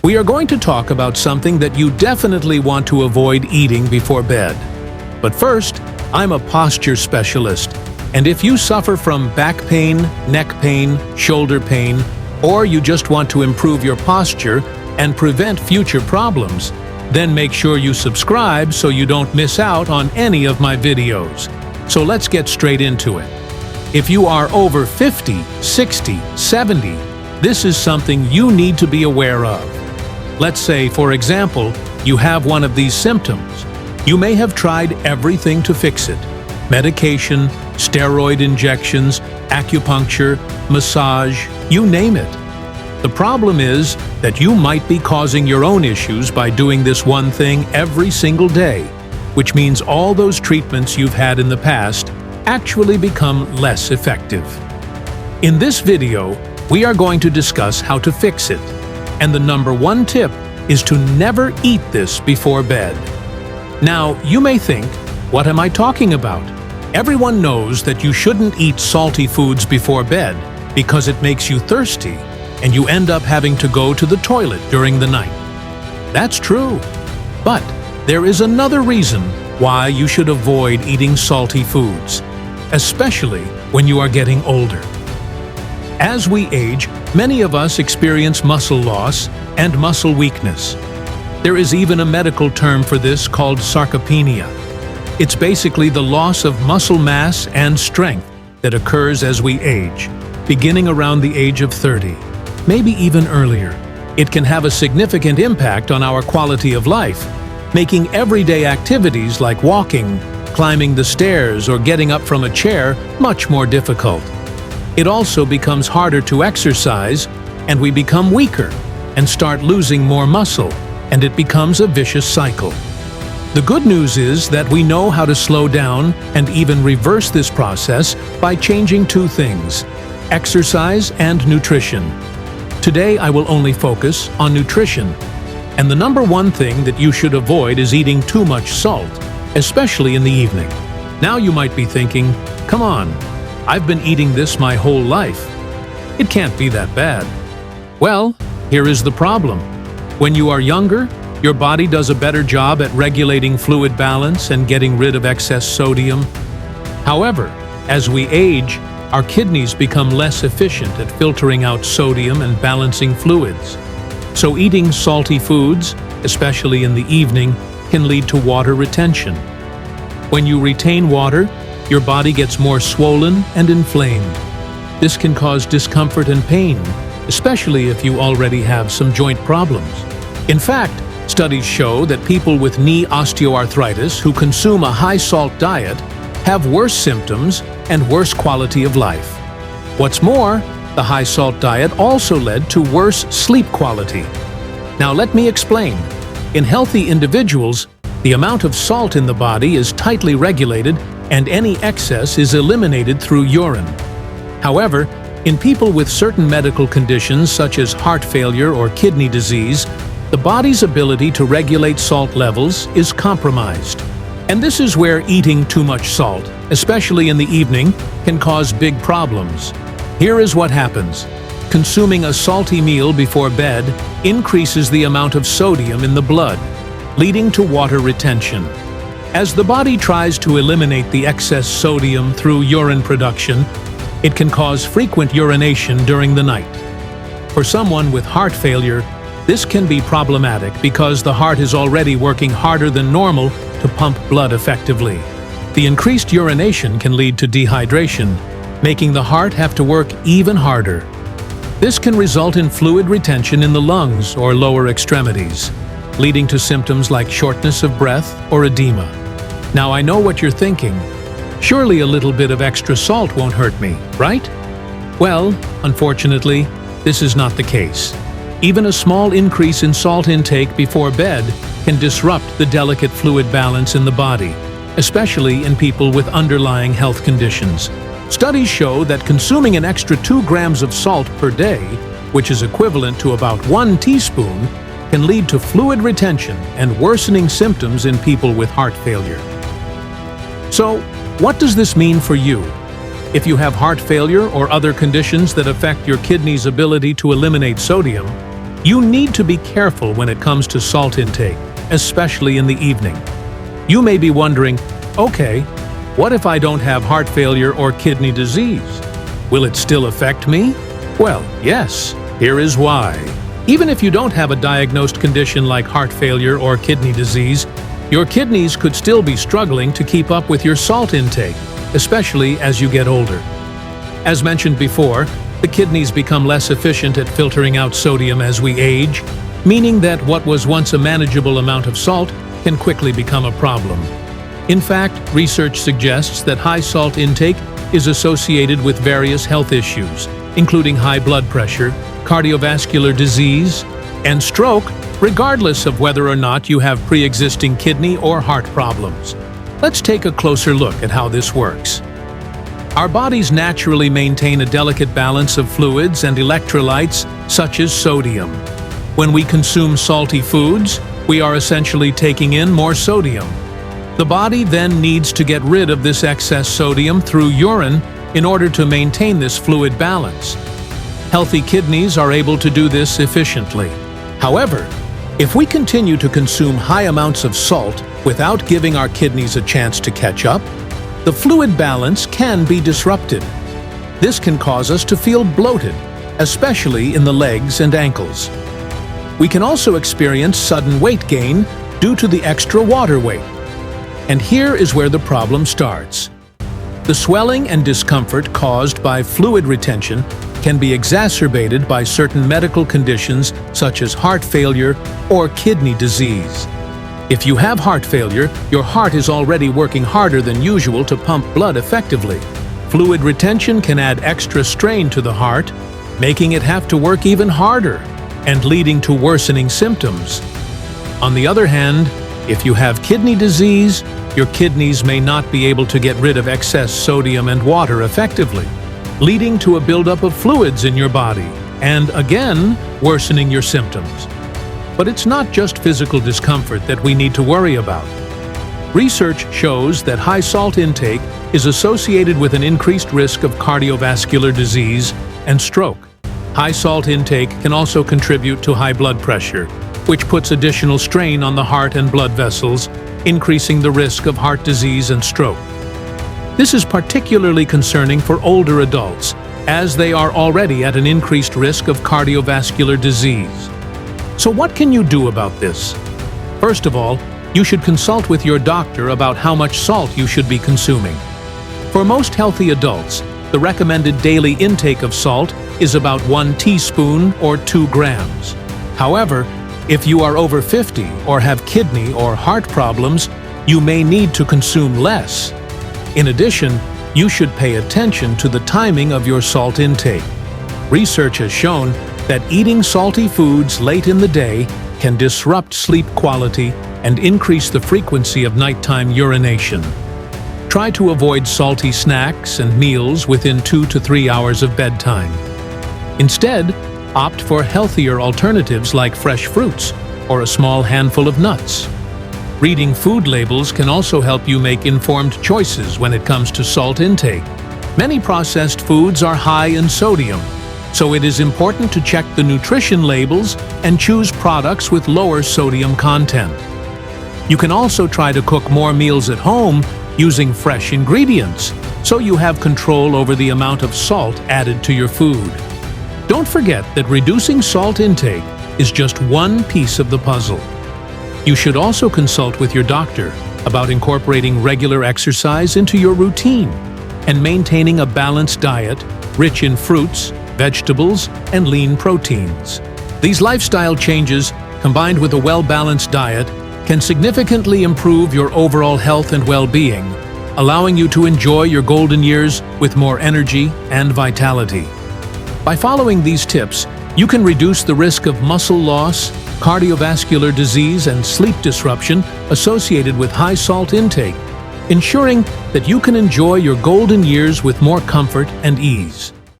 We are going to talk about something that you definitely want to avoid eating before bed. But first, I'm a posture specialist, and if you suffer from back pain, neck pain, shoulder pain, or you just want to improve your posture and prevent future problems, then make sure you subscribe so you don't miss out on any of my videos. So let's get straight into it. If you are over 50, 60, 70, this is something you need to be aware of. Let's say, for example, you have one of these symptoms. You may have tried everything to fix it: medication, steroid injections, acupuncture, massage, you name it. The problem is that you might be causing your own issues by doing this one thing every single day, which means all those treatments you've had in the past actually become less effective. In this video, we are going to discuss how to fix it. And the number one tip is to never eat this before bed. Now, you may think, what am I talking about? Everyone knows that you shouldn't eat salty foods before bed because it makes you thirsty and you end up having to go to the toilet during the night. That's true. But there is another reason why you should avoid eating salty foods, especially when you are getting older. As we age, many of us experience muscle loss and muscle weakness. There is even a medical term for this called sarcopenia. It's basically the loss of muscle mass and strength that occurs as we age, beginning around the age of 30, maybe even earlier. It can have a significant impact on our quality of life, making everyday activities like walking, climbing the stairs, or getting up from a chair much more difficult. It also becomes harder to exercise, and we become weaker and start losing more muscle, and it becomes a vicious cycle. The good news is that we know how to slow down and even reverse this process by changing two things: exercise and nutrition. Today I will only focus on nutrition. And the number one thing that you should avoid is eating too much salt, especially in the evening. Now you might be thinking, come on, I've been eating this my whole life. It can't be that bad. Well, here is the problem. When you are younger, your body does a better job at regulating fluid balance and getting rid of excess sodium. However, as we age, our kidneys become less efficient at filtering out sodium and balancing fluids. So eating salty foods, especially in the evening, can lead to water retention. When you retain water, your body gets more swollen and inflamed. This can cause discomfort and pain, especially if you already have some joint problems. In fact, studies show that people with knee osteoarthritis who consume a high-salt diet have worse symptoms and worse quality of life. What's more, the high-salt diet also led to worse sleep quality. Now let me explain. In healthy individuals, the amount of salt in the body is tightly regulated and any excess is eliminated through urine. However, in people with certain medical conditions such as heart failure or kidney disease, the body's ability to regulate salt levels is compromised. And this is where eating too much salt, especially in the evening, can cause big problems. Here is what happens. Consuming a salty meal before bed increases the amount of sodium in the blood, leading to water retention. As the body tries to eliminate the excess sodium through urine production, it can cause frequent urination during the night. For someone with heart failure, this can be problematic because the heart is already working harder than normal to pump blood effectively. The increased urination can lead to dehydration, making the heart have to work even harder. This can result in fluid retention in the lungs or lower extremities, leading to symptoms like shortness of breath or edema. Now I know what you're thinking. Surely a little bit of extra salt won't hurt me, right? Well, unfortunately, this is not the case. Even a small increase in salt intake before bed can disrupt the delicate fluid balance in the body, especially in people with underlying health conditions. Studies show that consuming an extra 2 grams of salt per day, which is equivalent to about 1 teaspoon, can lead to fluid retention and worsening symptoms in people with heart failure. So, what does this mean for you? If you have heart failure or other conditions that affect your kidney's ability to eliminate sodium, You need to be careful when it comes to salt intake, especially in the evening. You may be wondering, okay, what if I don't have heart failure or kidney disease? Will it still affect me? Well, yes, here is why. Even if you don't have a diagnosed condition like heart failure or kidney disease, your kidneys could still be struggling to keep up with your salt intake, especially as you get older. As mentioned before, the kidneys become less efficient at filtering out sodium as we age, meaning that what was once a manageable amount of salt can quickly become a problem. In fact, research suggests that high salt intake is associated with various health issues, including high blood pressure, cardiovascular disease, and stroke, regardless of whether or not you have pre-existing kidney or heart problems. Let's take a closer look at how this works. Our bodies naturally maintain a delicate balance of fluids and electrolytes, such as sodium. When we consume salty foods, we are essentially taking in more sodium. The body then needs to get rid of this excess sodium through urine in order to maintain this fluid balance. Healthy kidneys are able to do this efficiently. However, if we continue to consume high amounts of salt without giving our kidneys a chance to catch up, the fluid balance can be disrupted. This can cause us to feel bloated, especially in the legs and ankles. We can also experience sudden weight gain due to the extra water weight. And here is where the problem starts. The swelling and discomfort caused by fluid retention can be exacerbated by certain medical conditions such as heart failure or kidney disease. If you have heart failure, your heart is already working harder than usual to pump blood effectively. Fluid retention can add extra strain to the heart, making it have to work even harder and leading to worsening symptoms. On the other hand, if you have kidney disease, your kidneys may not be able to get rid of excess sodium and water effectively, leading to a buildup of fluids in your body and, again, worsening your symptoms. But it's not just physical discomfort that we need to worry about. Research shows that high salt intake is associated with an increased risk of cardiovascular disease and stroke. High salt intake can also contribute to high blood pressure, which puts additional strain on the heart and blood vessels, increasing the risk of heart disease and stroke. This is particularly concerning for older adults, as they are already at an increased risk of cardiovascular disease. So what can you do about this? First of all, you should consult with your doctor about how much salt you should be consuming. For most healthy adults, the recommended daily intake of salt is about 1 teaspoon or 2 grams. However, if you are over 50 or have kidney or heart problems, you may need to consume less. In addition, you should pay attention to the timing of your salt intake. Research has shown that eating salty foods late in the day can disrupt sleep quality and increase the frequency of nighttime urination. Try to avoid salty snacks and meals within 2 to 3 hours of bedtime. Instead, opt for healthier alternatives like fresh fruits or a small handful of nuts. Reading food labels can also help you make informed choices when it comes to salt intake. Many processed foods are high in sodium, so it is important to check the nutrition labels and choose products with lower sodium content. You can also try to cook more meals at home using fresh ingredients, so you have control over the amount of salt added to your food. Don't forget that reducing salt intake is just one piece of the puzzle. You should also consult with your doctor about incorporating regular exercise into your routine and maintaining a balanced diet rich in fruits, vegetables, and lean proteins. These lifestyle changes, combined with a well-balanced diet, can significantly improve your overall health and well-being, allowing you to enjoy your golden years with more energy and vitality. By following these tips, you can reduce the risk of muscle loss, cardiovascular disease, and sleep disruption associated with high salt intake, ensuring that you can enjoy your golden years with more comfort and ease.